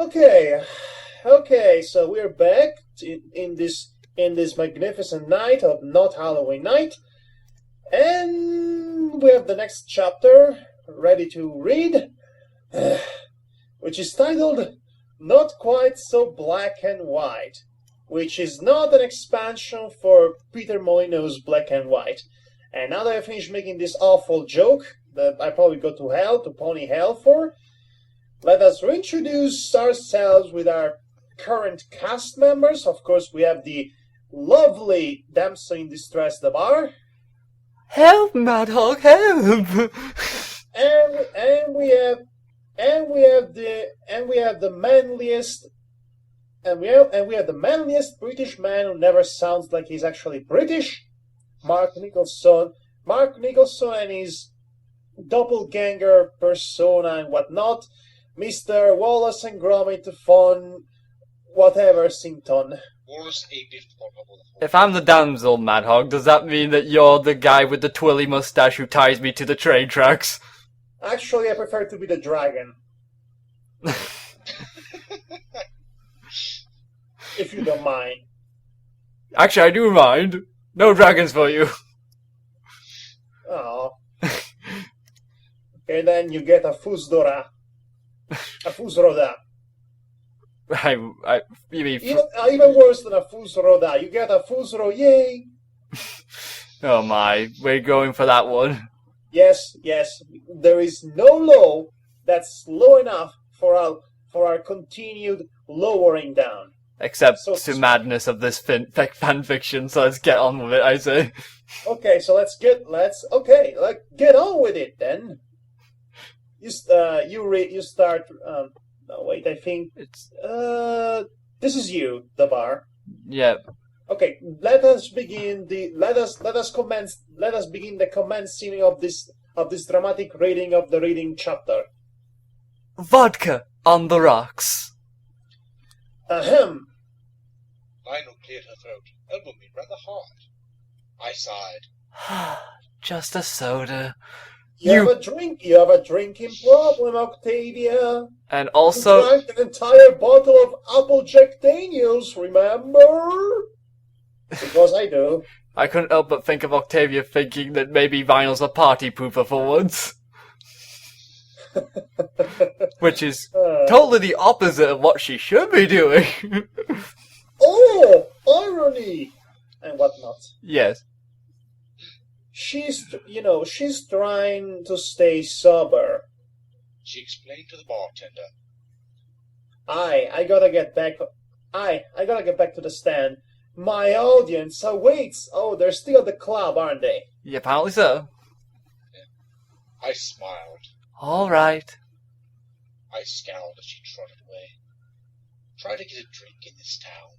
Okay, so we're back in this magnificent night of not Halloween night, and we have the next chapter ready to read, which is titled Not Quite So Black and White, which is not an expansion for Peter Molyneux's Black and White. And now that I finished making this awful joke that I probably go to hell, to pony hell for, let us reintroduce ourselves with our current cast members. Of course, we have the lovely damsel in distress, the bar. Help, Madhog, help! And we have the manliest British man who never sounds like he's actually British, Mark Nicholson. Mark Nicholson and his doppelganger persona and whatnot, Mr. Wallace and Gromit Fun, whatever Sington. If I'm the damsel, Madhog, does that mean that you're the guy with the twirly mustache who ties me to the train tracks? Actually, I prefer to be the dragon. If you don't mind. Actually, I do mind. No dragons for you. Oh. Okay, then you get a Fusdora. A Fusroda. You mean... Even worse than a Fusroda. You get a Fusro, yay! Oh my, we're going for that one. Yes. There is no law that's low enough for our continued lowering down. Except to madness of this fan fiction, so let's get on with it, I say. Okay, so let's get on with it then. You start. No, wait. I think It's this is you, the bar. yeah. Okay, let us begin the commencing of this dramatic reading of the reading chapter. Vodka on the rocks. Ahem. Lionel cleared her throat, elbowed me rather hard. I sighed. Just a soda. You have a drinking problem, Octavia. And also... You drank an entire bottle of Applejack Daniels, remember? Because I do. I couldn't help but think of Octavia thinking that maybe Vinyl's a party pooper for once. Which is totally the opposite of what she should be doing. Oh, irony! And whatnot. Yes. She's trying to stay sober. She explained to the bartender. I gotta get back to the stand. My audience awaits. Oh, they're still at the club, aren't they? Yeah, apparently so. I smiled. All right. I scowled as she trotted away. Try to get a drink in this town.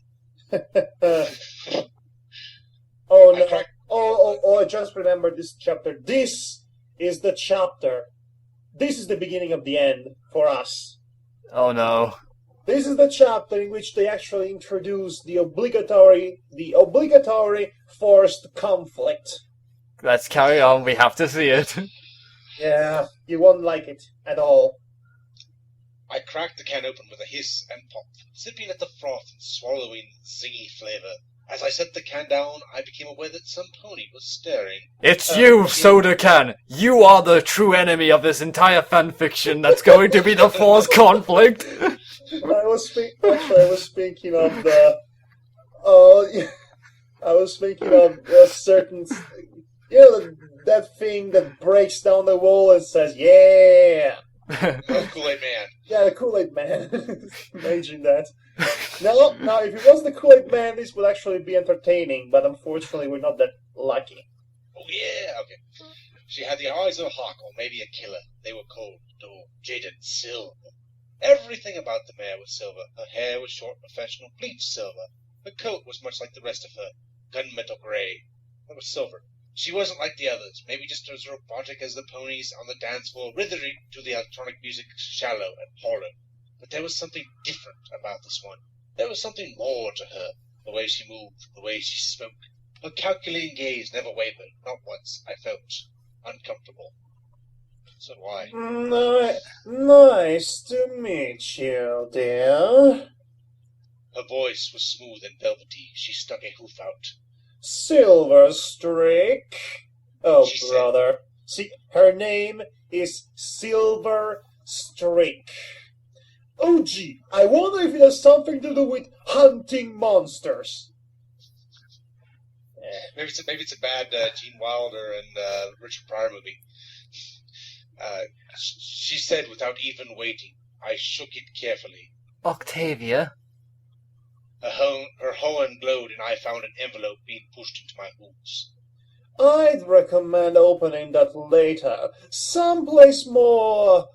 Oh no! Oh! I just remembered this chapter. This is the chapter. This is the beginning of the end for us. Oh no. This is the chapter in which they actually introduce the obligatory forced conflict. Let's carry on. We have to see it. Yeah, you won't like it at all. I cracked the can open with a hiss and pop, sipping at the froth and swallowing the zingy flavor. As I set the can down, I became aware that some pony was staring. It's you, Soda Can. You are the true enemy of this entire fanfiction that's going to be the forced conflict. I was thinking of a certain, that thing that breaks down the wall and says, "Yeah." Oh, Kool-Aid Man. Yeah, the Kool-Aid Man. Imagine that. Now, if it was the Kool-Aid Man, this would actually be entertaining, but unfortunately, we're not that lucky. Oh, yeah, okay. She had the eyes of a hawk, or maybe a killer. They were cold, dull, jaded, silver. Everything about the mare was silver. Her hair was short, professional, bleached silver. Her coat was much like the rest of her, gunmetal gray. It was silver. She wasn't like the others, maybe just as robotic as the ponies on the dance floor, rhythmic to the electronic music, shallow and hollow. But there was something different about this one. There was something more to her, the way she moved, the way she spoke. Her calculating gaze never wavered, not once. I felt uncomfortable. So do I. Nice to meet you, dear. Her voice was smooth and velvety. She stuck a hoof out. Silver Streak. Oh, She said- brother. See, her name is Silver Streak. Oh, gee, I wonder if it has something to do with hunting monsters. Maybe it's a bad Gene Wilder and Richard Pryor movie. She said without even waiting. I shook it carefully. Octavia? Her horn glowed, and I found an envelope being pushed into my hooves. I'd recommend opening that later, someplace more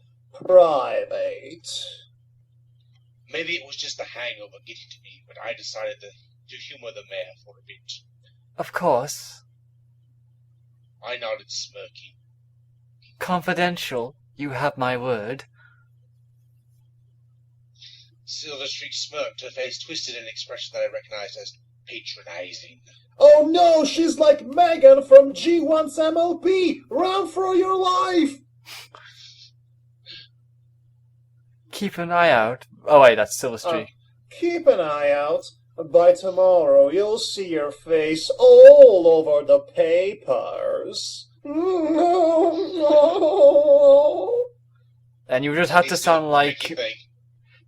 private. Maybe it was just the hangover getting to me, but I decided to humor the mayor for a bit. Of course. I nodded, smirking. Confidential. You have my word. Silver Streak smirked, her face twisted in an expression that I recognized as patronizing. Oh no, she's like Megan from G1's MLP! Run for your life! Keep an eye out. Oh wait, that's Silver Streak. Keep an eye out. By tomorrow, you'll see your face all over the papers. And you just have to sound like... Thing.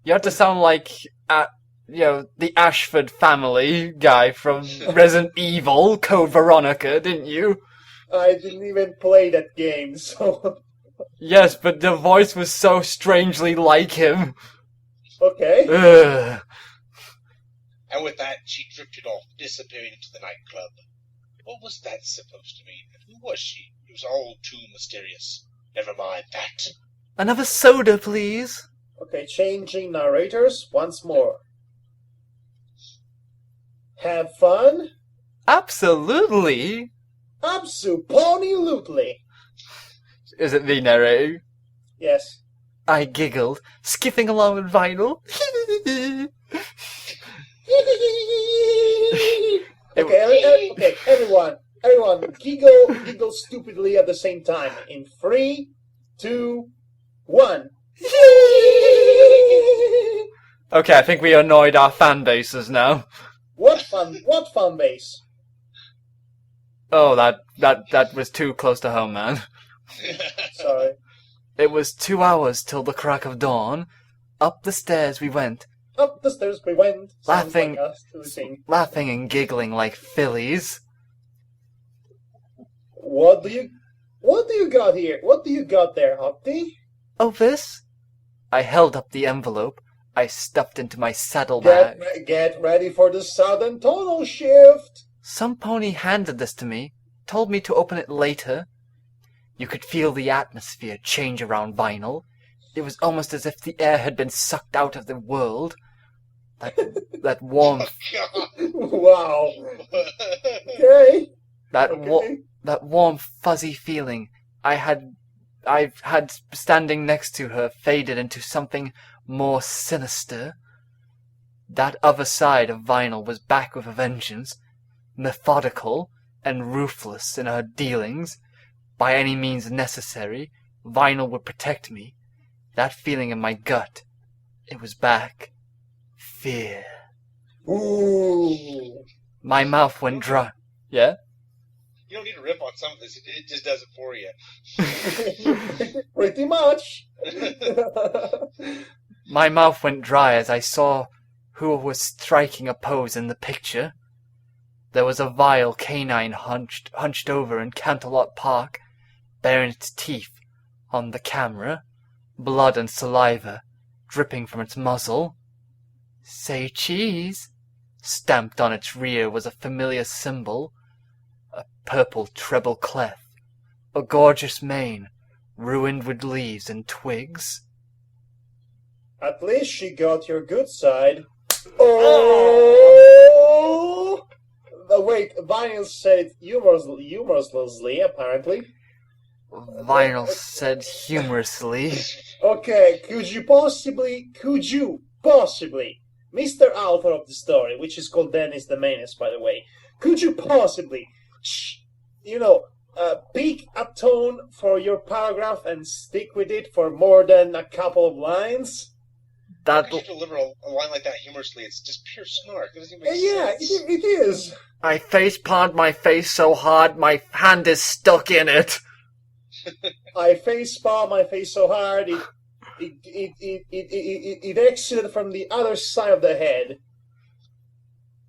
You have to sound like, the Ashford family guy from Resident Evil, Code Veronica, didn't you? I didn't even play that game, so... Yes, but the voice was so strangely like him. Okay. Ugh. And with that, she drifted off, disappearing into the nightclub. What was that supposed to mean? And who was she? It was all too mysterious. Never mind that. Another soda, please. Okay, changing narrators once more. Have fun? Absolutely. Abso-pony-lutely. Is it the narrator? Yes. I giggled, skipping along with Vinyl. Okay, everyone, giggle stupidly at the same time. In 3, 2, 1. Okay, I think we annoyed our fan bases now. What fun base? Oh, that was too close to home, man. Sorry. It was 2 hours till the crack of dawn. Up the stairs we went. Up the stairs we went. Sounds Laughing. like us to sing. Laughing and giggling like fillies. What do you got here? What do you got there, Opti? Oh, this? I held up the envelope. I stuffed into my saddlebag. Get ready for the southern tonal shift. Some pony handed this to me, told me to open it later. You could feel the atmosphere change around Vinyl. It was almost as if the air had been sucked out of the world. That warm, Wow. Okay. that warm, fuzzy feeling I've had standing next to her faded into something more sinister. That other side of Vinyl was back with a vengeance, methodical and ruthless in her dealings. By any means necessary, Vinyl would protect me. That feeling in my gut, it was back. Fear. Ooh. My mouth went dry. Yeah? You don't need to rip on some of this. It just does it for you. Pretty much. My mouth went dry as I saw who was striking a pose in the picture. There was a vile canine hunched over in Canterlot Park, baring its teeth on the camera, blood and saliva dripping from its muzzle. Say cheese! Stamped on its rear was a familiar symbol, a purple treble clef, a gorgeous mane, ruined with leaves and twigs. At least she got your good side. Oh! Wait, Vinyl said humorously, apparently. Vinyl said humorously. Okay, could you possibly, Mr. Author of the story, which is called Dennis the Menace, by the way, could you possibly, pick a tone for your paragraph and stick with it for more than a couple of lines. How could you deliver a line like that humorously? It's just pure snark. It doesn't even make Yeah, sense. it is. I face-palmed my face so hard my hand is stuck in it. I facepalm my face so hard it exited from the other side of the head.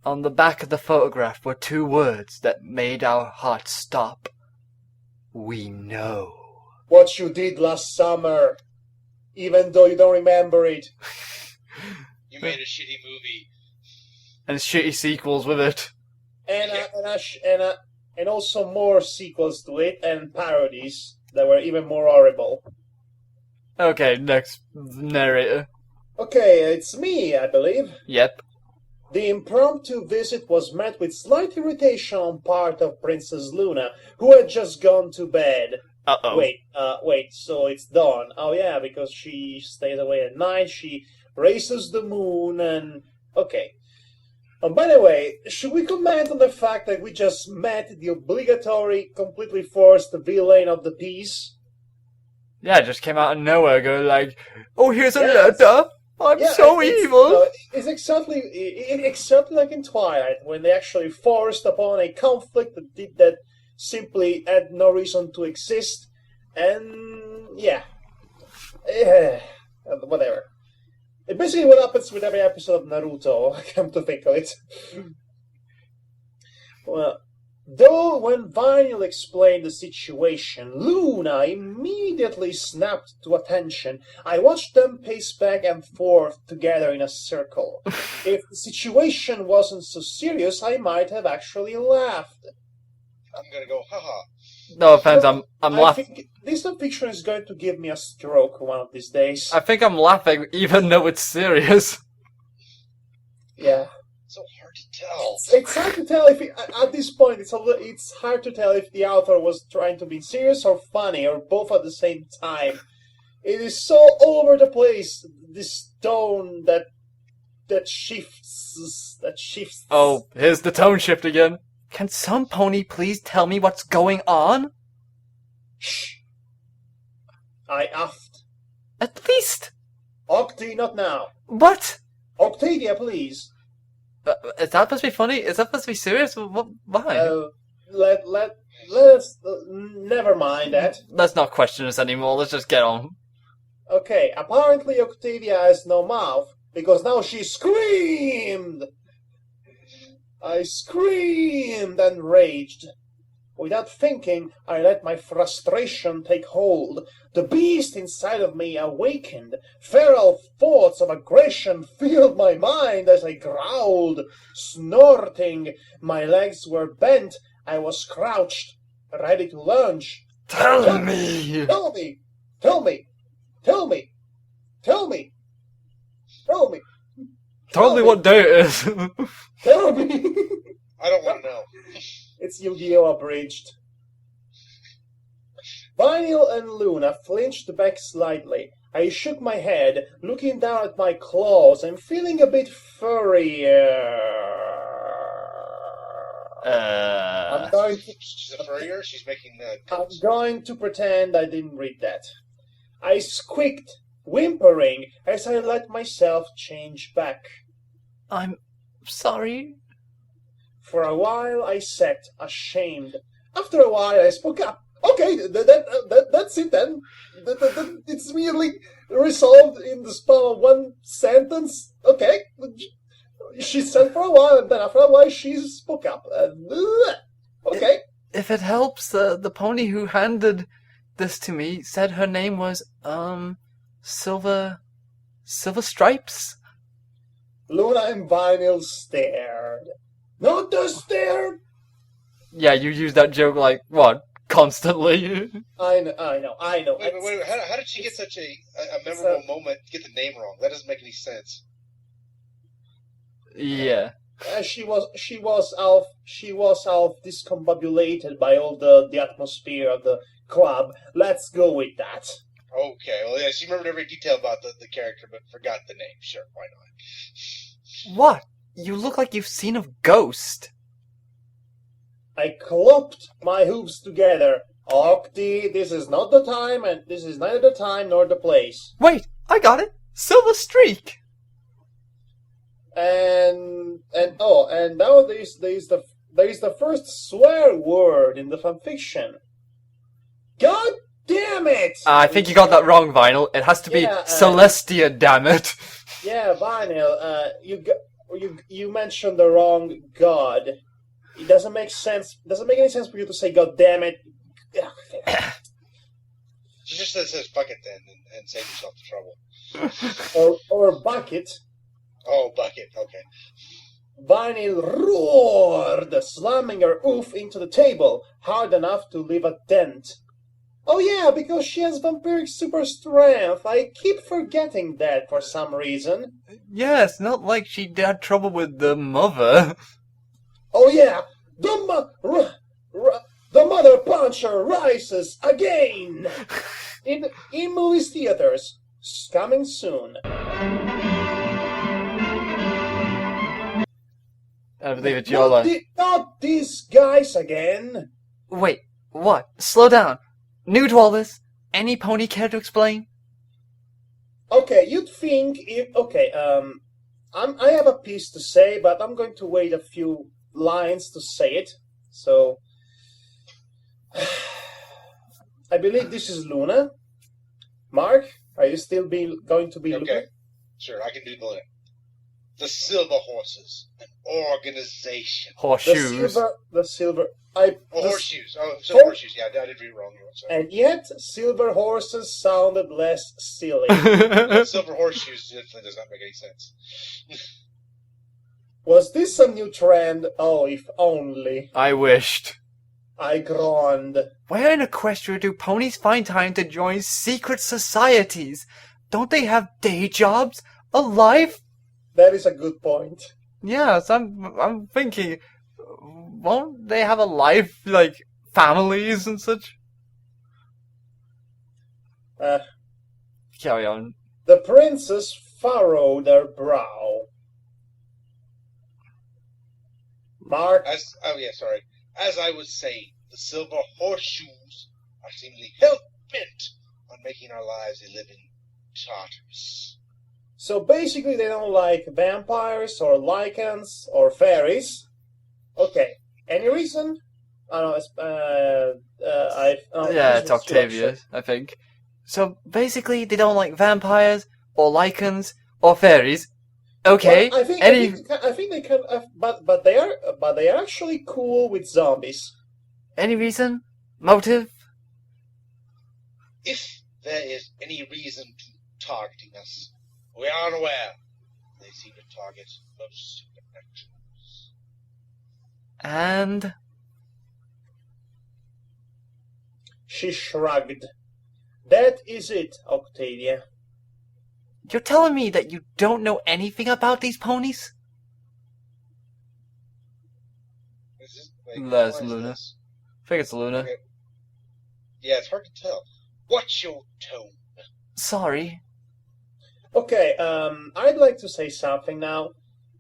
On the back of the photograph were 2 words that made our hearts stop. We know. What you did last summer, even though you don't remember it. You made a shitty movie. And shitty sequels with it. And also more sequels to it and parodies that were even more horrible. Okay, next narrator. Okay, it's me, I believe. Yep. The impromptu visit was met with slight irritation on part of Princess Luna, who had just gone to bed. Uh-oh. Wait, so it's dawn. Oh yeah, because she stays away at night, she races the moon, and... Okay. By the way, should we comment on the fact that we just met the obligatory, completely forced villain of the piece? Yeah, it just came out of nowhere, go like, oh, here's a Yes. letter. I'm so evil. No, it's exactly like in Twilight, when they actually forced upon a conflict that simply had no reason to exist, and yeah, whatever. It's basically what happens with every episode of Naruto, come to think of it. Well, though when Vinyl explained the situation, Luna immediately snapped to attention. I watched them pace back and forth together in a circle. If the situation wasn't so serious, I might have actually laughed. I'm gonna go, haha. No offense, I'm laughing. I think this fiction is going to give me a stroke one of these days. I think I'm laughing even though it's serious. Yeah. So hard to tell. It's hard to tell if at this point it's hard to tell if the author was trying to be serious or funny or both at the same time. It is so all over the place. This tone that shifts. Oh, here's the tone shift again. Can some pony please tell me what's going on? Shh. I asked. At least. Octi, not now. What? Octavia, please. Is that supposed to be funny? Is that supposed to be serious? Why? Let's never mind that. Let's not question this anymore. Let's just get on. Okay, apparently Octavia has no mouth, because now she screamed! I screamed and raged. Without thinking, I let my frustration take hold. The beast inside of me awakened. Feral thoughts of aggression filled my mind as I growled, snorting. My legs were bent. I was crouched, ready to lunge. Tell me! Tell me! Tell me! Tell me! Tell me! Tell me! Tell me what day it is. Tell me! I don't want to know. It's Yu-Gi-Oh! Abridged. Vinyl and Luna flinched back slightly. I shook my head, looking down at my claws and feeling a bit furrier. I'm going to... She's a furrier? She's making I'm going to pretend I didn't read that. I squeaked, whimpering, as I let myself change back. I'm sorry. For a while I sat, ashamed. After a while I spoke up. Okay, that's it then. It's merely resolved in the span of one sentence. Okay. She said for a while, and then after a while she spoke up. Okay. If it helps, the pony who handed this to me said her name was, Silver Stripes? Luna and Vinyl stared. Not the stare! Yeah, you use that joke like, what, constantly? I know. Wait, how did she get such a memorable moment, get the name wrong? That doesn't make any sense. Yeah. She was half discombobulated by all the atmosphere of the club. Let's go with that. Okay, well, yeah, she remembered every detail about the character, but forgot the name. Sure, why not? What? You look like you've seen a ghost. I clopped my hooves together. Octi, this is not the time, and this is neither the time nor the place. Wait, I got it! Silver streak! And now there is the first swear word in the fanfiction. God damn it! I think you got that wrong, Vinyl. It has to be Celestia, damn it. Yeah, Vinyl, you mentioned the wrong god. It doesn't make sense. Doesn't make any sense for you to say God damn it. Just says bucket then and save yourself the trouble. or bucket. Oh, bucket. Okay. Vinyl roared, slamming her oof into the table, hard enough to leave a dent. Oh yeah, because she has vampiric super strength. I keep forgetting that for some reason. Yeah, it's not like she had trouble with the mother. Oh yeah, the mother puncher rises again in movies theaters. Coming soon. I believe it's your line. Not these guys again. Wait, what? Slow down. New to all this. Any pony care to explain? Okay, you'd think if I have a piece to say, but I'm going to wait a few lines to say it. So I believe this is Luna. Mark, are you still going to be Okay, Luna? sure, I can do the link. The Silver Horses, an organization. Horseshoes. Horseshoes. Oh, Silver Horseshoes. Yeah, I did read it wrong. And yet, silver horses sounded less silly. Silver Horseshoes definitely does not make any sense. Was this a new trend? Oh, if only. I wished. I groaned. Where in Equestria do ponies find time to join secret societies? Don't they have day jobs? A life? That is a good point. Yes, I'm thinking, won't they have a life, like families and such? Carry on. The princess furrowed her brow. Mark. As I was saying, the Silver Horseshoes are seemingly hell-bent on making our lives a living tatters. So basically they don't like vampires or lichens or fairies. Okay. Any reason? I don't know. It's Octavia, I think. So basically they don't like vampires or lichens or fairies. Okay. Well, I think they can, but they are actually cool with zombies. Any reason? Motive? If there is any reason to targeting us, we are unaware. They seem to target most supernatural. And? She shrugged. That is it, Octavia. You're telling me that you don't know anything about these ponies? That's Luna. I think it's Luna. Okay. Yeah, it's hard to tell. What's your tone? Sorry. Okay, I'd like to say something now.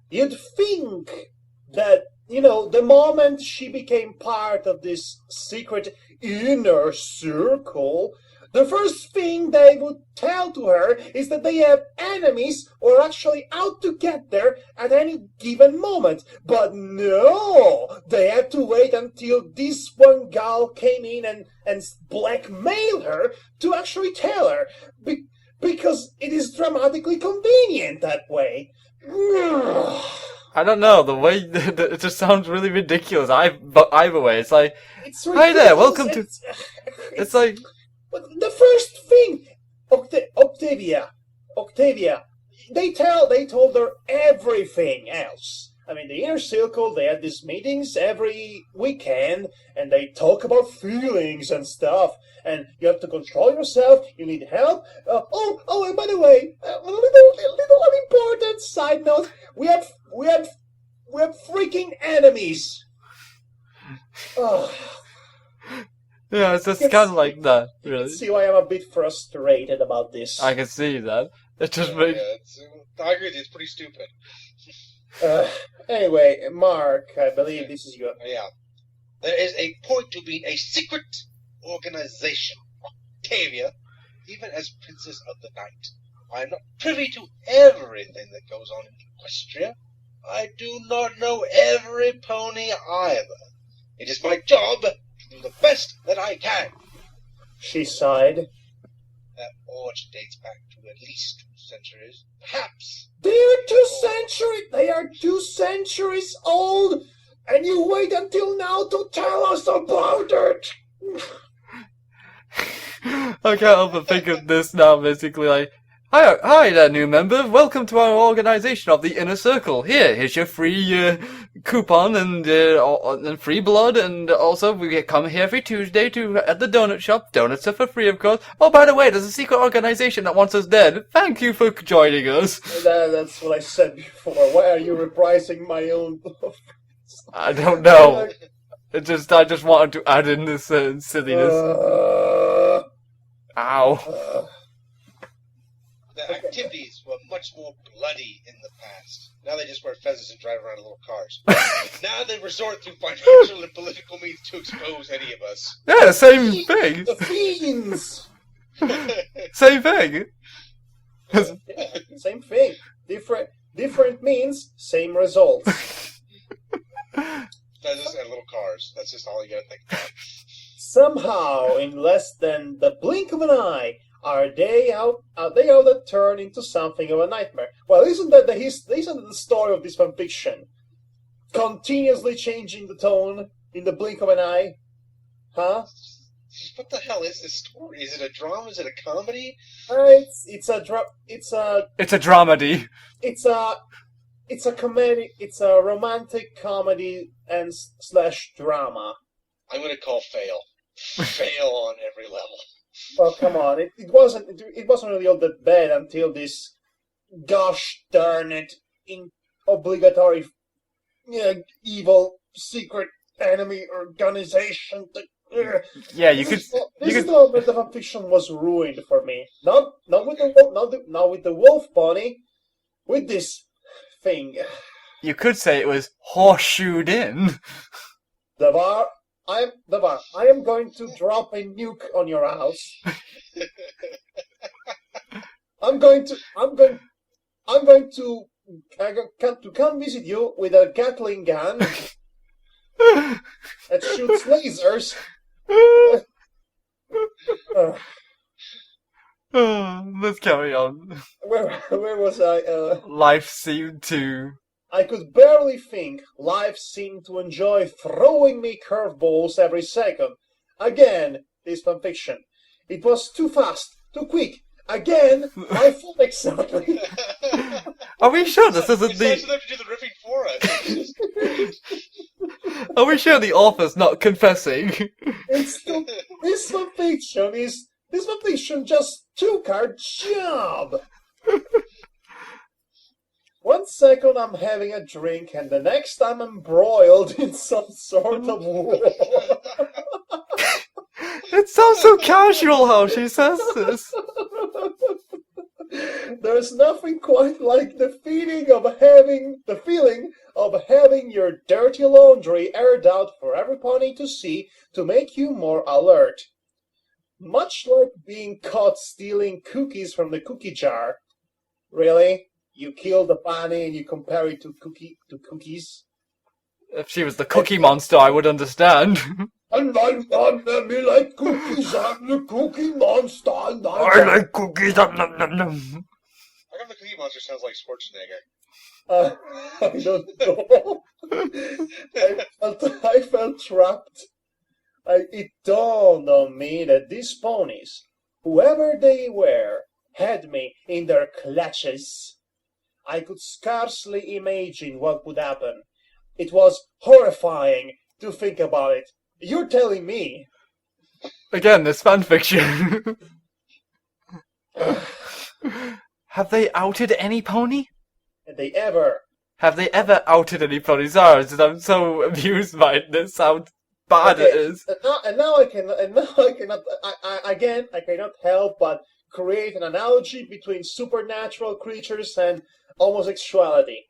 You'd think that, the moment she became part of this secret inner circle, the first thing they would tell to her is that they have enemies or are actually out to get her at any given moment. But no, they had to wait until this one gal came in and blackmailed her to actually tell her. Because it is dramatically convenient that way. I don't know, the way it just sounds really ridiculous. But either way, it's like, hi there, welcome to. It's like. But the first thing, Octavia, they told her everything else. I mean, the inner circle, they had these meetings every weekend, and they talk about feelings and stuff. And you have to control yourself. You need help. And by the way, a little unimportant side note: we have freaking enemies. Oh. Yeah, it's just kind of like that, really. You can see why I'm a bit frustrated about this. I can see that. It just makes. Yeah, I agree with you, it's pretty stupid. Anyway, Mark, I believe this is your. Yeah. There is a point to being a secret organization. Octavia, even as Princess of the Night, I am not privy to everything that goes on in Equestria. I do not know every pony either. It is my job to do the best that I can. She sighed. That origin dates back to at least 2 centuries, perhaps. They are 2 centuries old, and you wait until now to tell us about it. I can't help but think of this now, basically, like, hi there, new member. Welcome to our organization of the Inner Circle. Here's your free coupon and free blood, and also we come here every Tuesday at the donut shop. Donuts are for free, of course. Oh, by the way, there's a secret organization that wants us dead. Thank you for joining us. That's what I said before. Why are you reprising my own? I don't know. I just wanted to add in this silliness. Ow. The activities were much more bloody in the past. Now they just wear feathers and drive around in little cars. Now they resort to financial and political means to expose any of us. Yeah, same thing. The fiends. Same thing. Same thing. Different means, same results. Feathers and little cars. That's just all you gotta think about. Somehow, in less than the blink of an eye, are they out that turn into something of a nightmare? Well, isn't that the story of this fanfiction? Continuously changing the tone in the blink of an eye? Huh? What the hell is this story? Is it a drama? Is it a comedy? It's a dramedy. It's a comedy. It's a romantic comedy and / drama. I'm gonna call fail. Fail on every level. Well, come on. It wasn't really all that bad until this, gosh darn it, obligatory, evil secret enemy organization. Yeah, you could. This is where the fanfiction was ruined for me. Not with the wolf pony, with this thing. You could say it was horseshoed in. I am going to drop a nuke on your house. I'm going to come visit you with a Gatling gun that shoots lasers. Let's carry on. Where was I? Life seemed to. I could barely think. Life seemed to enjoy throwing me curveballs every second. Again, this fanfiction. It was too fast, too quick. Again, my fault exactly. Are we sure this isn't the... It's nice to do the riffing for us. Are we sure the author's not confessing? This fanfiction just took our job. 1 second I'm having a drink, and the next I'm embroiled in some sort of war. It sounds so casual how she says this. There's nothing quite like the feeling of having your dirty laundry aired out for everybody to see to make you more alert. Much like being caught stealing cookies from the cookie jar. Really? You kill the bunny and you compare it to cookies? If she was the cookie monster, I would understand. And me like cookies, I'm the cookie monster. I like cookies. How come the cookie monster sounds like Schwarzenegger? I don't know. I felt trapped. It dawned on me that these ponies, whoever they were, had me in their clutches. I could scarcely imagine what would happen. It was horrifying to think about it. You're telling me. Again, this fanfiction. Have they outed any pony? Have they ever outed any ponies? I'm so amused by this, how bad it is. And now I cannot help but create an analogy between supernatural creatures and homosexuality.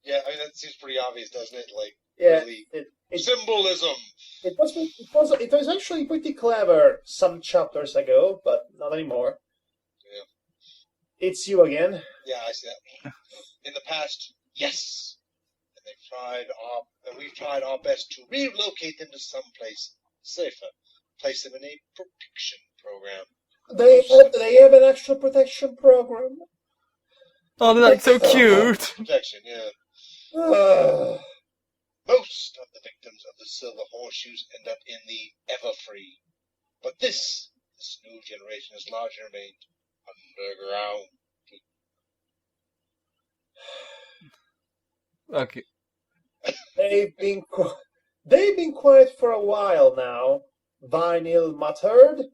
Yeah, I mean, that seems pretty obvious, doesn't it? Like, yeah, really Symbolism! It was actually pretty clever some chapters ago, but not anymore. Yeah. It's you again. Yeah, I see that. In the past, yes. And we've tried our best to relocate them to someplace safer. Place them in a protection program. They have an actual protection program. Oh, that's so cute. Protection, yeah. Ah. Most of the victims of the Silver Horseshoes end up in the Everfree. But this new generation has largely remained underground. Okay. They've been quiet for a while now. Vinyl muttered.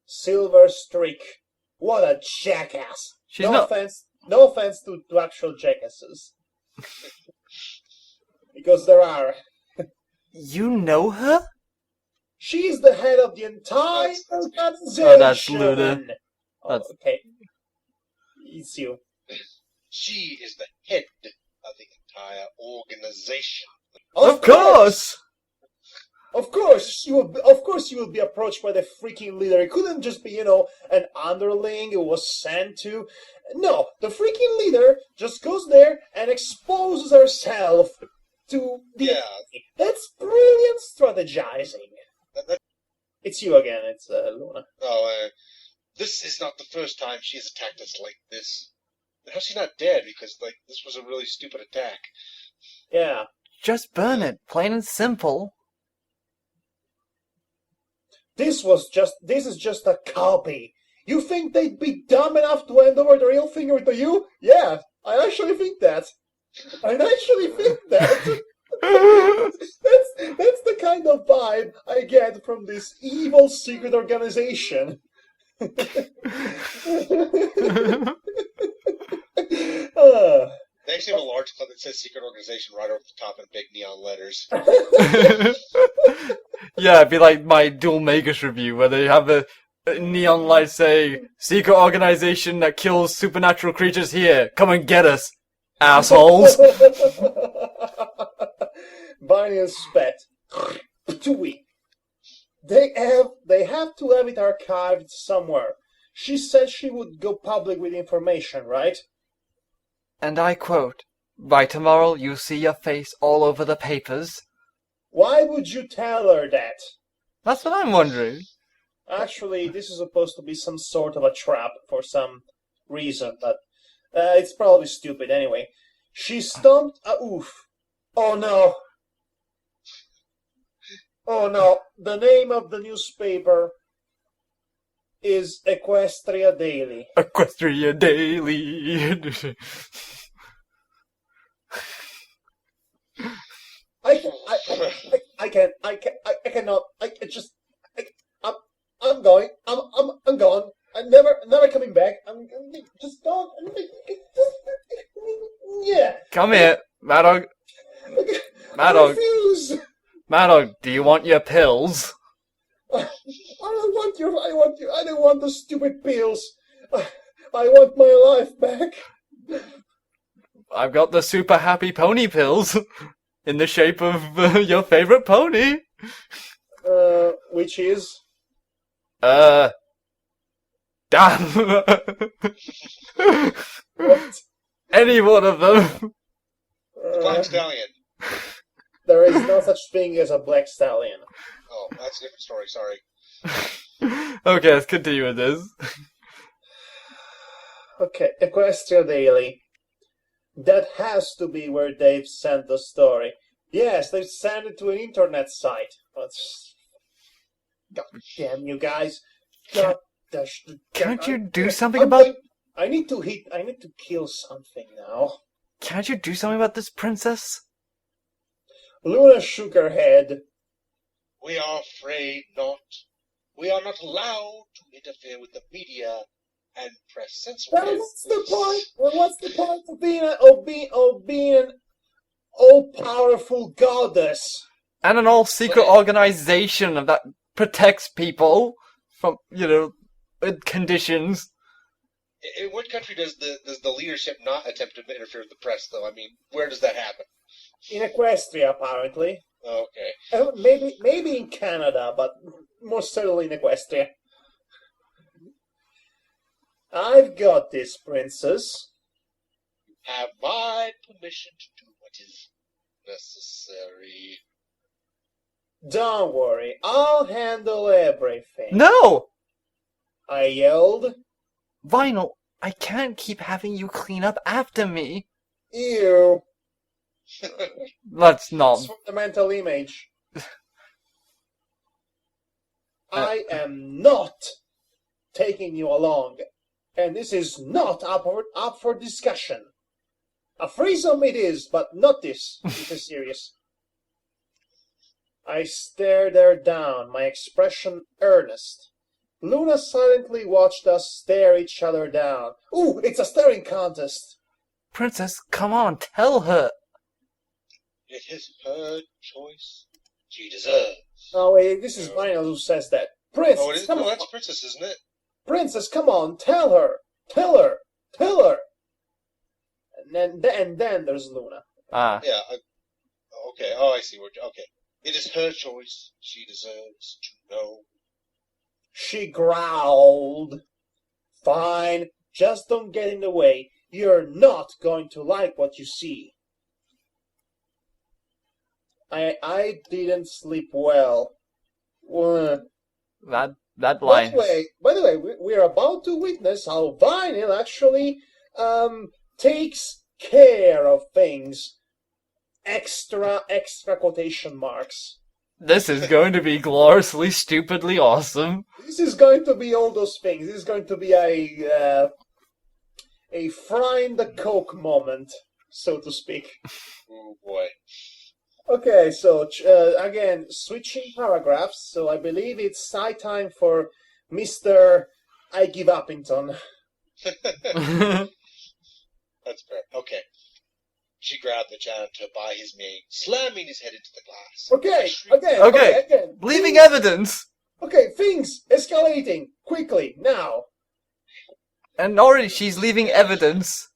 Silver Streak. What a jackass. No offense to actual jackasses. Because there are. You know her? She's the head of the entire organization. Oh, that's Luna. Okay. It's you. She is the head of the entire organization. Of course! Of course, you will be approached by the freaking leader. It couldn't just be, an underling who was sent to. No, the freaking leader just goes there and exposes herself to the. Yeah. That's brilliant strategizing. It's you again. It's Luna. Oh, this is not the first time she's attacked us like this. How's she not dead? Because this was a really stupid attack. Yeah. Just burn it, plain and simple. This is just a copy. You think they'd be dumb enough to hand over the real finger to you? Yeah, I actually think that. That's the kind of vibe I get from this evil secret organization. They actually have a large club that says secret organization right over the top in big neon letters. Yeah, it'd be like my Dual Magus review, where they have a neon light saying, secret organization that kills supernatural creatures here. Come and get us, assholes. Barney and Spat. They have to have it archived somewhere. She said she would go public with information, right? And I quote, by tomorrow you'll see your face all over the papers. Why would you tell her that? That's what I'm wondering. Actually, this is supposed to be some sort of a trap for some reason, but it's probably stupid anyway. She stomped a oof. Oh no. Oh no. The name of the newspaper is Equestria Daily. Equestria Daily. I'm going. I'm gone. I'm never coming back. I'm just gone. Yeah. Come here, Madhog. Madhog. I refuse. Madhog, do you want your pills? I don't want the stupid pills. I want my life back. I've got the super happy pony pills in the shape of your favorite pony. Which is? Damn. What? Any one of them. Black Stallion. There is no such thing as a black stallion. Oh, that's a different story, sorry. Okay, let's continue with this. Okay, Equestria Daily. That has to be where they've sent the story. Yes, they've sent it to an internet site. But God damn you guys. Can't you do something about... I need to kill something now. Can't you do something about this princess? Luna shook her head. We are afraid not. We are not allowed to interfere with the media and press. Since what's the point? Well, what's the point of being an all-powerful goddess? And an all-secret organization that protects people from, conditions. In what country does the leadership not attempt to interfere with the press, though? I mean, where does that happen? In Equestria, apparently. Okay. Maybe in Canada, but most certainly in Equestria. I've got this, princess. Have my permission to do what is necessary. Don't worry, I'll handle everything. No! I yelled. Vinyl, I can't keep having you clean up after me. Ew. That's not... It's from the mental image. I am not taking you along, and this is not up for discussion. A threesome it is, but not this. This is serious. I stared her down, my expression earnest. Luna silently watched us stare each other down. Ooh, it's a staring contest. Princess, come on, tell her. It is her choice. She deserves. Oh, wait, this is Vinyl who says that. Princess, Oh, it is? come No, on. that's Princess, isn't it? Princess, come on, tell her. Tell her. Tell her. And then there's Luna. Ah. Yeah. Okay. Oh, I see. Okay. It is her choice. She deserves to know. She growled. Fine, just don't get in the way. You're not going to like what you see. I didn't sleep well. That line. By the way, we're about to witness how Vinyl actually takes care of things. Extra quotation marks. This is going to be gloriously, stupidly awesome. This is going to be all those things. This is going to be a frying the coke moment, so to speak. Oh boy. Okay, so again, switching paragraphs. So I believe it's high time for Mr. I Give Uppington. That's fair. Okay. She grabbed the janitor by his mane, slamming his head into the glass. Okay, again. Leaving Things- evidence. Okay, things escalating quickly now. And already she's leaving evidence.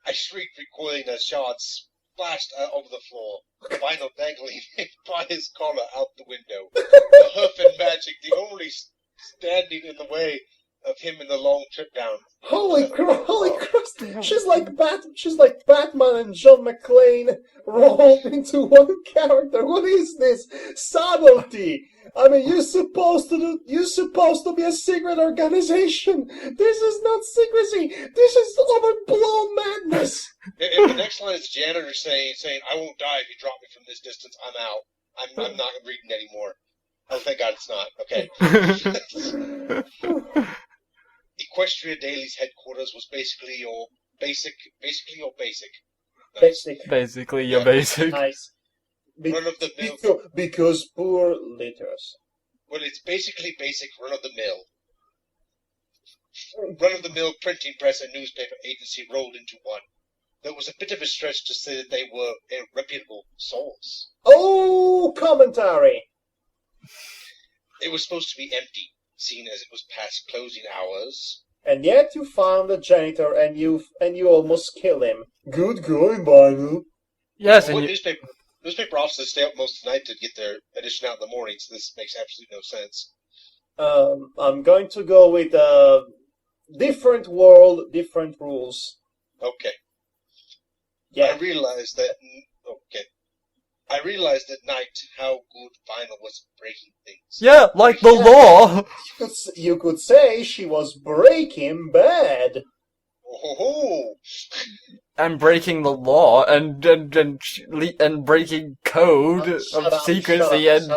I shrieked, recoiling as shards splashed over the floor, Vinyl dangling by his collar out the window. The hoof and magic, the only standing in the way of him in the long trip down. Holy Christ! She's like Batman and John McClane rolled into one character. What is this subtlety? I mean, you're supposed to be a secret organization. This is not secrecy. This is overblown madness. If the next line is the janitor saying, "I won't die if you drop me from this distance. I'm out. I'm not reading anymore." Oh, thank God it's not. Okay. Equestria Daily's headquarters was basically your basic. Nice. Basic. Your basic. Nice. Run of the mill. Because poor litters. Well, it's basically basic run of the mill printing press and newspaper agency rolled into one. There was a bit of a stretch to say that they were a reputable source. Oh, commentary. It was supposed to be empty, seeing as it was past closing hours. And yet you found the janitor and you almost kill him. Good going, Vinyl. Yes, Well, and newspaper officers stay up most of the night to get their edition out in the morning, so this makes absolutely no sense. I'm going to go with different world, different rules. Okay. Yeah. I realized at night how good Vinyl was at breaking things. yeah, like the law. You could say she was Breaking Bad. Oh, And breaking the law and breaking code of secrecy and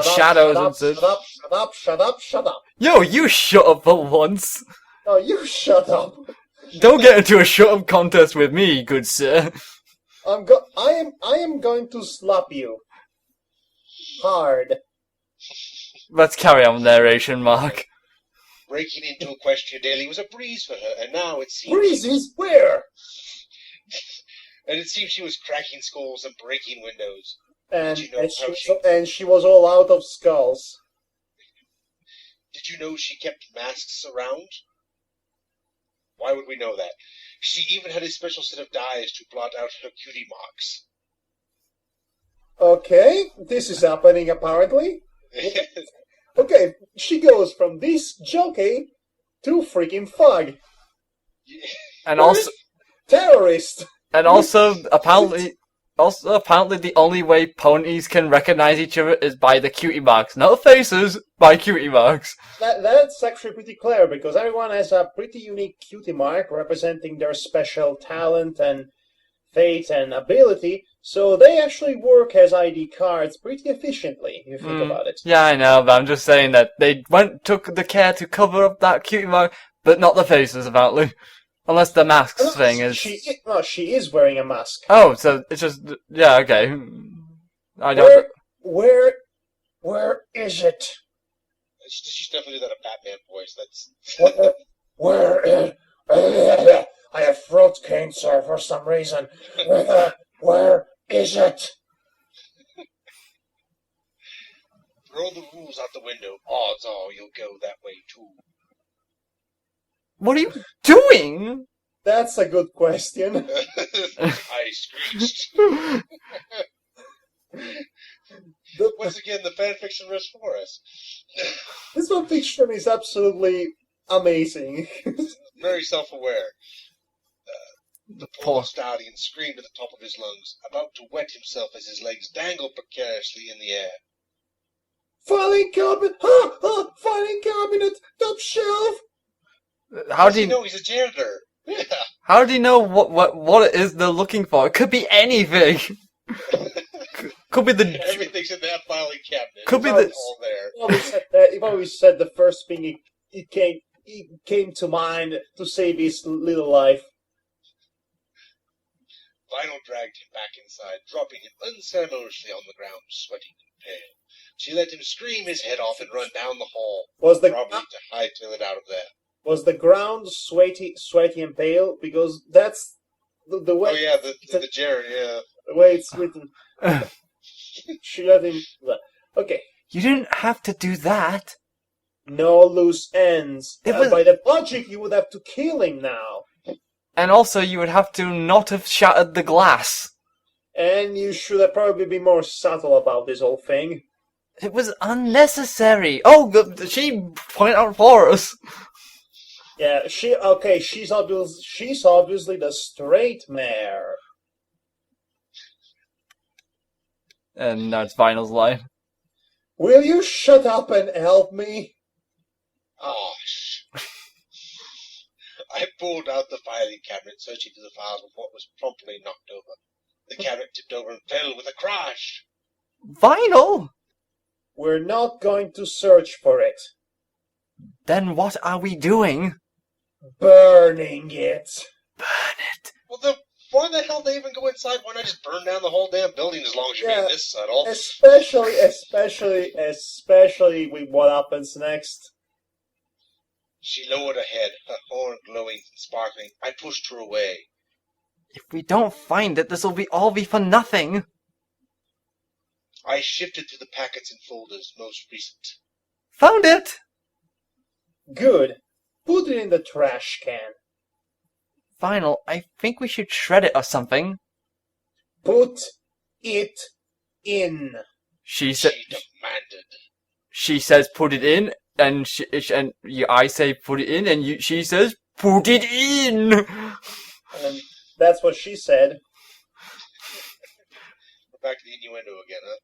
shadows and such. Shut up. Yo, you shut up for once. No, you shut up. Don't get into a shut up contest with me, good sir. I am going to slap you. Hard. Let's carry on narration, Mark. breaking into Equestria Daily was a breeze for her, and now it seems... Breezes? Where? And it seems she was cracking skulls and breaking windows. And she was all out of skulls. Did you know she kept masks around? Why would we know that? She even had a special set of dyes to blot out her cutie marks. Okay, this is happening apparently. Okay, she goes from this jockey to freaking fug. And also, Terrorist! apparently the only way ponies can recognize each other is by the cutie marks. Not faces, by cutie marks. That's actually pretty clear, because everyone has a pretty unique cutie mark representing their special talent and fate and ability, so they actually work as ID cards pretty efficiently, if you think about it. Yeah, I know, but I'm just saying that they took the care to cover up that cutie mark, but not the faces, apparently. Unless the masks thing is... She is wearing a mask. Oh, so it's just... Yeah, okay. Where is it? She's definitely that a Batman voice. That's... Where I have throat cancer for some reason. Where is it? Throw the rules out the window. Odds are you'll go that way too. What are you doing? That's a good question. I screeched. Once again, the fanfiction risk for us. This fanfiction is absolutely amazing. Very self-aware. The poor stallion screamed at the top of his lungs, about to wet himself as his legs dangled precariously in the air. Filing cabinet! Filing cabinet! Top shelf! How do you know he's a janitor? Yeah. How do you know what it is they're looking for? It could be anything. Could be the... Everything's in that filing cabinet. Could be all there. You've always said the first thing it came to mind to save his little life. Vinyl dragged him back inside, dropping him unceremoniously on the ground, sweating and pale. She let him scream his head off and run down the hall, probably to hightail it out of there. Was the ground sweaty and pale? Because that's the way... Oh yeah, the Jared, yeah. The way it's written. She let him... Okay. You didn't have to do that. No loose ends. By the logic, you would have to kill him now. And also, you would have to not have shattered the glass. And you should have probably been more subtle about this whole thing. It was unnecessary. Oh, she pointed out for us. Yeah, she's obviously the straight mare. And that's Vinyl's line. Will you shut up and help me? Oh, I pulled out the filing cabinet, searching for the files with what was promptly knocked over. The cabinet tipped over and fell with a crash. Vinyl? We're not going to search for it. Then what are we doing? Burning it. Burn it. Well, then why the hell they even go inside? Why not just burn down the whole damn building as long as you're being this subtle? Especially with what happens next. She lowered her head, her horn glowing and sparkling. I pushed her away. If we don't find it, this'll all be for nothing. I shifted through the packets and folders, most recent. Found it! Good. Put it in the trash can. Vinyl, I think we should shred it or something. Put it in. She demanded. She says put it in, and I say put it in, and she says put it in. And that's what she said. We're back to the innuendo again, huh?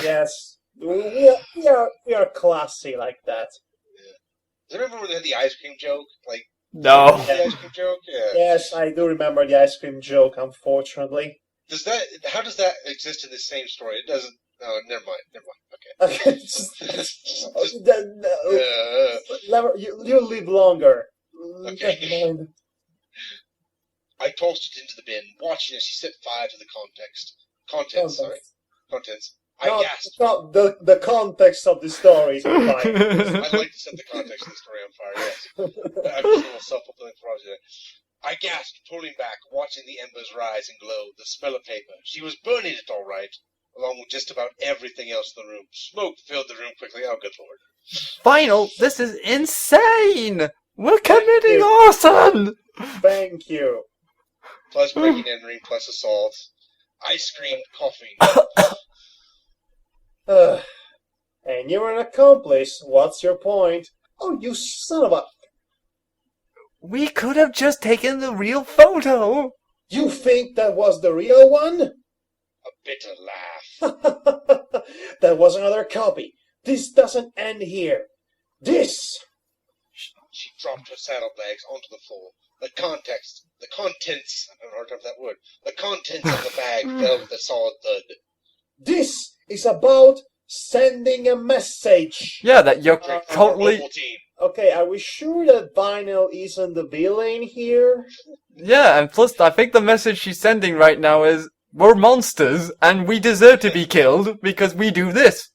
Yes. We are classy like that. Yeah. Do you remember when they had the ice cream joke? No. The ice cream joke? Yeah. Yes, I do remember the ice cream joke, unfortunately. How does that exist in the same story? It doesn't... Oh, never mind. Okay. You live longer. Okay. I tossed it into the bin, watching as she set fire to the contents. I gasped. Not the context of the story. I'd like to set the context of the story on fire, yes. I'm just a little self-fulfilling prophecy there. I gasped, pulling back, watching the embers rise and glow, the smell of paper. She was burning it all right, along with just about everything else in the room. Smoke filled the room quickly. Oh, good lord. Vinyl, this is insane! We're committing arson! Thank you. Plus breaking and entering, plus assault. I screamed, coughing. Ugh. And you're an accomplice. What's your point? Oh, you son of a... We could have just taken the real photo. You think that was the real one? A bitter laugh. That was another copy. This doesn't end here. This... She dropped her saddlebags onto the floor. The contents, I don't know how to that word. The contents of the bag fell with a solid thud. This is about sending a message. Yeah, that you're From our totally... mobile team. Okay, are we sure that Vinyl isn't the villain here? Yeah, and plus I think the message she's sending right now is, we're monsters, and we deserve to be killed because we do this.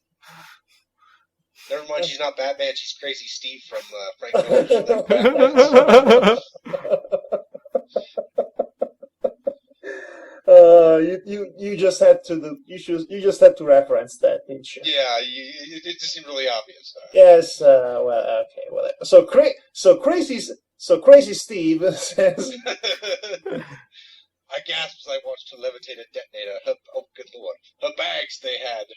Never mind, she's not Batman, she's Crazy Steve from Frank Miller. You just had to you just had to reference that, didn't you? Yeah, it just seemed really obvious. Yes. Well, okay. Well, so crazy Steve says. I gasped as I watched her levitate a detonator. Oh, good lord. Her bags they had.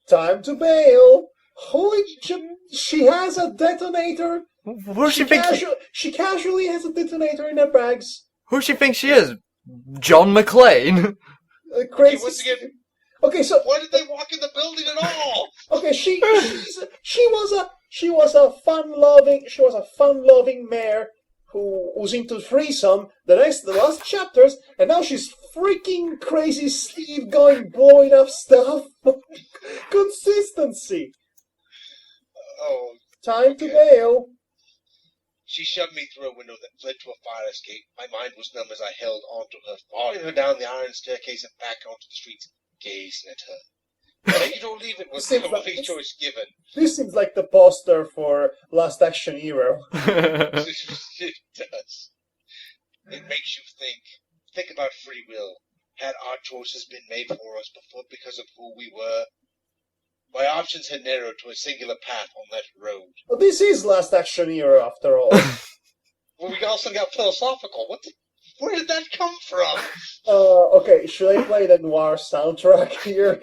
Time to bail. Holy she has a detonator. Who she think? She casually has a detonator in her bags. Who she thinks she is? John McClane. Crazy. Okay, once again, okay, so why did they walk in the building at all? okay, she was a fun-loving mare who was into threesome. The last chapters, and now she's freaking Crazy Steve going blowing up stuff. Consistency. Oh. Time to bail. She shoved me through a window that led to a fire escape. My mind was numb as I held onto her, following her down the iron staircase and back onto the streets, gazing at her. Take it or leave it was the only choice given. This seems like the poster for Last Action Hero. It does. It makes you think. Think about free will. Had our choices been made for us before because of who we were? My options had narrowed to a singular path on that road. Well, this is Last Action Hero, after all. Well, we also got philosophical. Where did that come from? Okay, should I play the noir soundtrack here?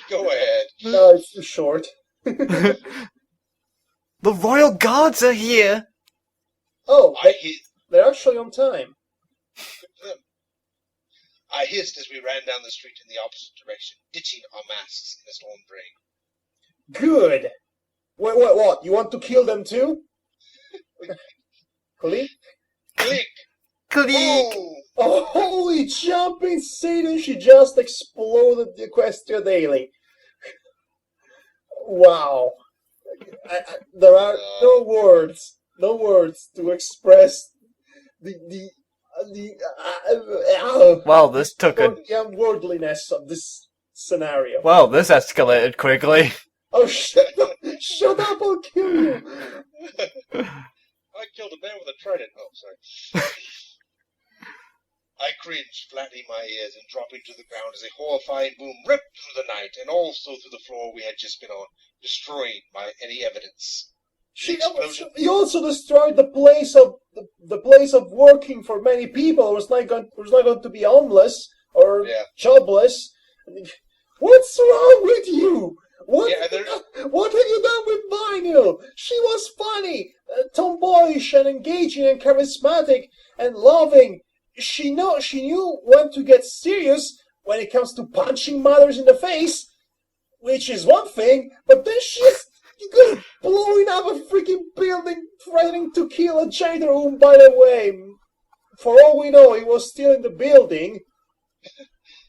Go ahead. No, it's too short. The Royal Guards are here. Oh, they're actually on time. I hissed as we ran down the street in the opposite direction, ditching our masks in a storm drain. Good. Wait, what? You want to kill them too? Click. Click! Click! Oh! Holy jumping Satan, she just exploded the Equestria Daily. Wow. There are no words to express the Well, this took a... the unworldliness of this scenario. Well, this escalated quickly. Oh, shut up, I'll kill you. I killed a man with a trident. Oh, sorry. I cringed, flattening my ears and dropping to the ground as a horrifying boom ripped through the night and also through the floor we had just been on, destroying any evidence. You also destroyed the place of working for many people. It was not going to be homeless or jobless. What's wrong with you? What have you done with Vinyl? She was funny, tomboyish and engaging and charismatic and loving. She knew when to get serious when it comes to punching mothers in the face, which is one thing, but then she's blowing up a freaking building, threatening to kill a janitor whom, by the way, for all we know, he was still in the building.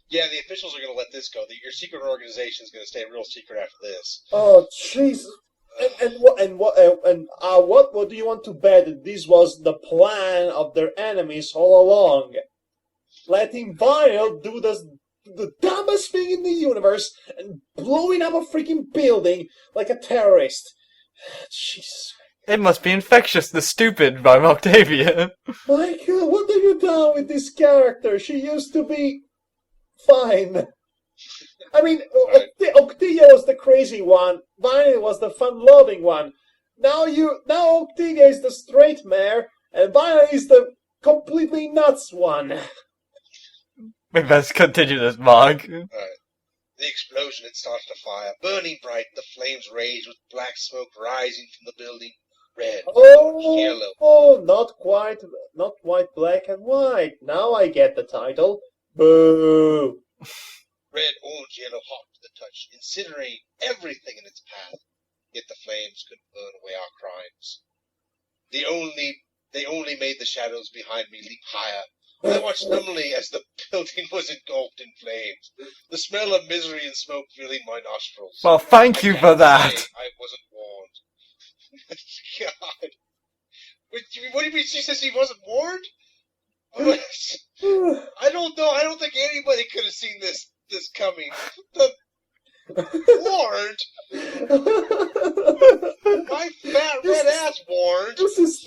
Yeah, the officials are going to let this go. Your secret organization is going to stay real secret after this. Oh, jeez. What do you want to bet that this was the plan of their enemies all along? Letting Vinyl do the dumbest thing in the universe and blowing up a freaking building like a terrorist. Jesus. It must be infectious, the stupid, by Octavia. My God, what have you done with this character? She used to be fine. I mean, Octavia was the crazy one. Vinyl was the fun-loving one. Now Octavia is the straight mare, and Vinyl is the completely nuts one. We best continue this, Mark. Alright. The explosion had started a fire, burning bright. The flames raged with black smoke rising from the building. Red, orange, yellow. Oh, not quite black and white. Now I get the title. Boo! Red, orange, yellow, hot to the touch, incinerating everything in its path. Yet the flames couldn't burn away our crimes. They only made the shadows behind me leap higher. I watched numbly as the building was engulfed in flames, the smell of misery and smoke filling my nostrils. Well, thank you for that. I wasn't warned. God. What do you mean she says he wasn't warned? I don't know. I don't think anybody could have seen this coming. Warned? My fat red ass warned. This is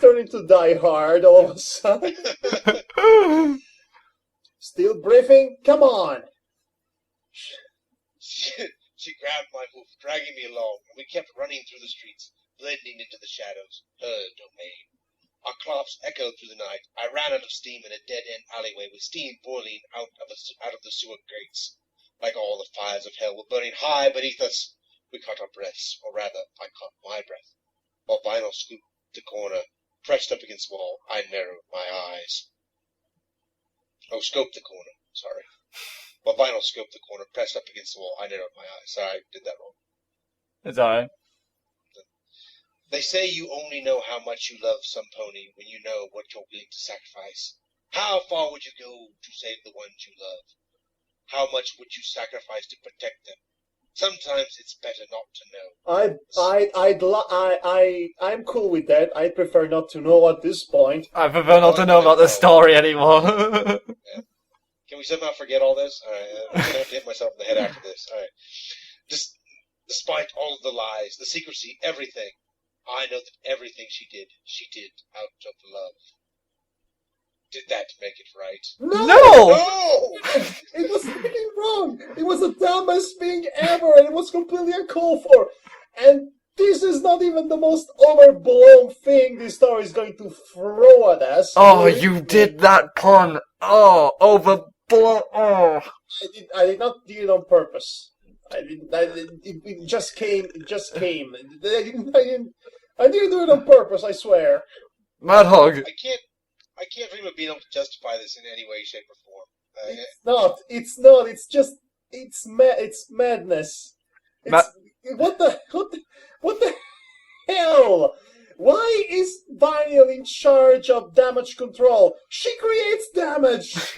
turning to Die Hard all of a sudden. Still briefing? Come on. She grabbed my hoof, dragging me along, and we kept running through the streets, blending into the shadows, her domain. Our claps echoed through the night. I ran out of steam in a dead-end alleyway with steam boiling out of the sewer grates. Like all the fires of hell were burning high beneath us. We caught our breaths, or rather, I caught my breath. While Vinyl scooped the corner, pressed up against the wall, I narrowed my eyes. Oh, scoped the corner, sorry. While Vinyl scoped the corner, pressed up against the wall, I narrowed my eyes. Sorry, I did that wrong. It's alright. They say you only know how much you love some pony when you know what you're willing to sacrifice. How far would you go to save the ones you love? How much would you sacrifice to protect them? Sometimes it's better not to know. I'm cool with that. I prefer not to know at this point. I prefer not to know about the story anymore. Yeah. Can we somehow forget all this? Alright, I'm gonna have to hit myself in the head after this. Alright. Despite all of the lies, the secrecy, everything, I know that everything she did out of love. Did that make it right? No! No! It was fucking wrong! It was the dumbest thing ever, and it was completely uncalled for! And this is not even the most overblown thing this story is going to throw at us. Oh, you did that pun! Oh, overblown! Oh. I did not do it on purpose. It just came. It just came. I didn't do it on purpose, I swear. Madhog. I can't dream of being able to justify this in any way, shape, or form. It's not. It's just. It's madness. What the hell? Why is Vinyl in charge of damage control? She creates damage.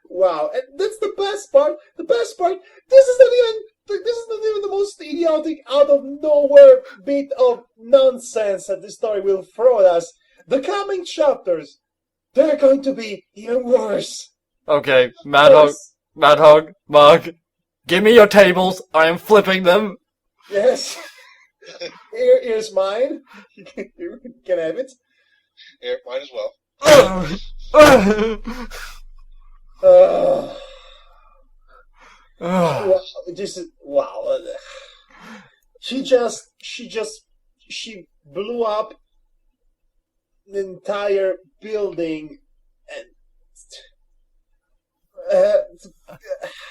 Wow, and that's the best part. The best part. This is not even the most idiotic, out of nowhere bit of nonsense that this story will throw at us. The coming chapters, they're going to be even worse. Okay, Madhog, Mug, give me your tables. I am flipping them. Yes. Here's mine. You can have it. Here, mine as well. Wow, this is wow. She blew up the entire building, and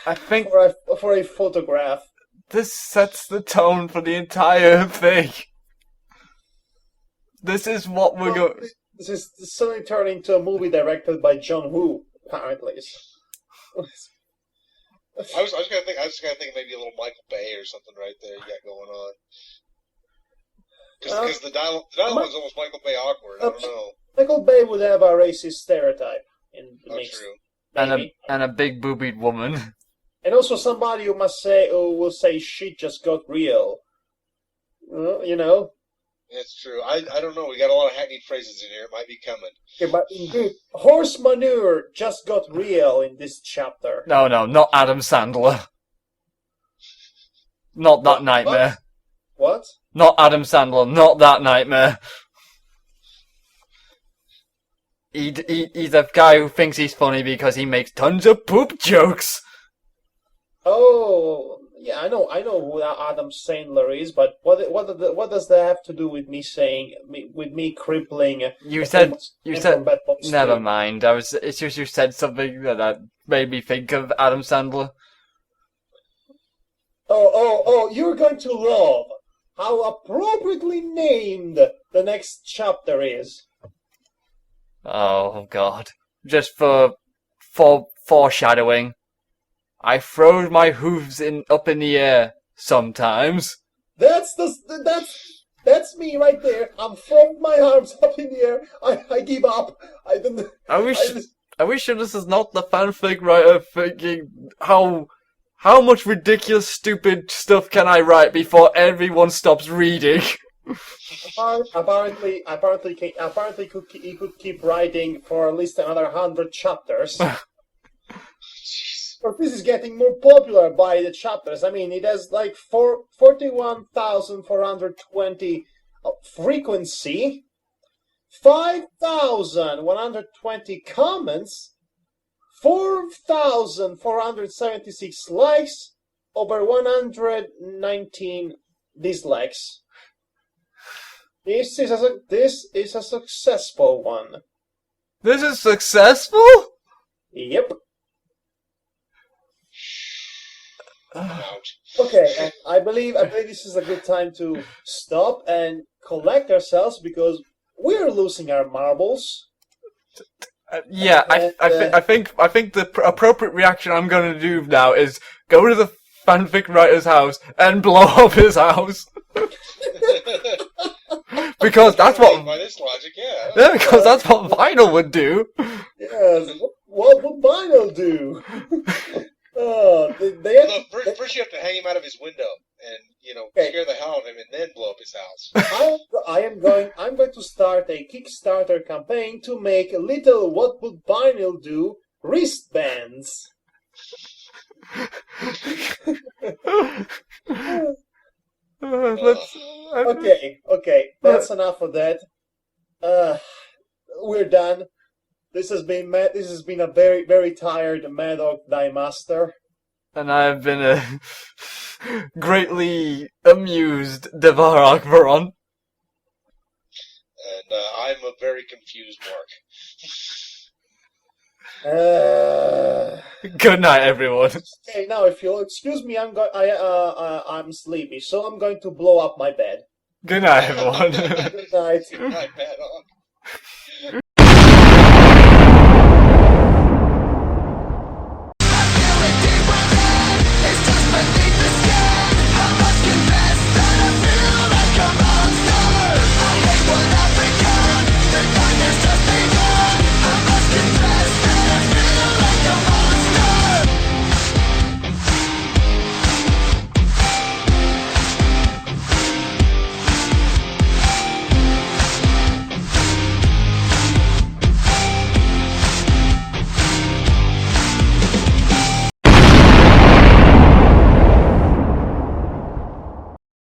I think for a photograph. this sets the tone for the entire thing. This is what we're going. This is suddenly turned into a movie directed by John Woo, apparently. I was gonna think maybe a little Michael Bay or something right there you got going on. Because the dialogue's almost Michael Bay awkward. I don't know. Michael Bay would have a racist stereotype in the mix. True. And a big boobied woman. And also somebody who will say shit just got real. You know. It's true. I don't know. We got a lot of hackneyed phrases in here. It might be coming. Okay, but indeed, horse manure just got real in this chapter. No, not Adam Sandler. Not that nightmare. What? Not Adam Sandler. Not that nightmare. He's a guy who thinks he's funny because he makes tons of poop jokes. Oh, Yeah, I know who Adam Sandler is, but what does that have to do with me with me crippling? You the said, famous you man said, from Bad Boys never 3? mind. It's just you said something that made me think of Adam Sandler. Oh! You're going to love how appropriately named the next chapter is. Oh God! Just for foreshadowing, I throw my hooves up in the air sometimes. That's me right there. I'm throwing my arms up in the air. I give up. I don't. Are we I, are we sure this is not the fanfic writer thinking how much ridiculous, stupid stuff can I write before everyone stops reading? Apparently, he could keep writing for at least another 100 chapters. But this is getting more popular by the chapters. I mean, it has like 41,420 frequency, 5,120 comments, 4,476 likes, over 119 dislikes. This is a successful one. This is successful? Yep. Ouch. Okay, and I believe this is a good time to stop and collect ourselves because we're losing our marbles. Yeah, I think the appropriate reaction I'm going to do now is go to the fanfic writer's house and blow up his house. Because that's what. By this logic, yeah. Yeah, because that's what vinyl would do. Yes, what would vinyl do? Look, first you have to hang him out of his window and scare the hell out of him, and then blow up his house. I'm going to start a Kickstarter campaign to make little what would vinyl do wristbands. Okay, that's enough of that. We're done. This has been a very, very tired Madhog Die Master. And I've been a greatly amused Devar Akbaron. And I'm a very confused Mark. Good night, everyone. Okay, now if you'll excuse me, I'm sleepy, so I'm going to blow up my bed. Good night, everyone. Good night. Good night, Madhog.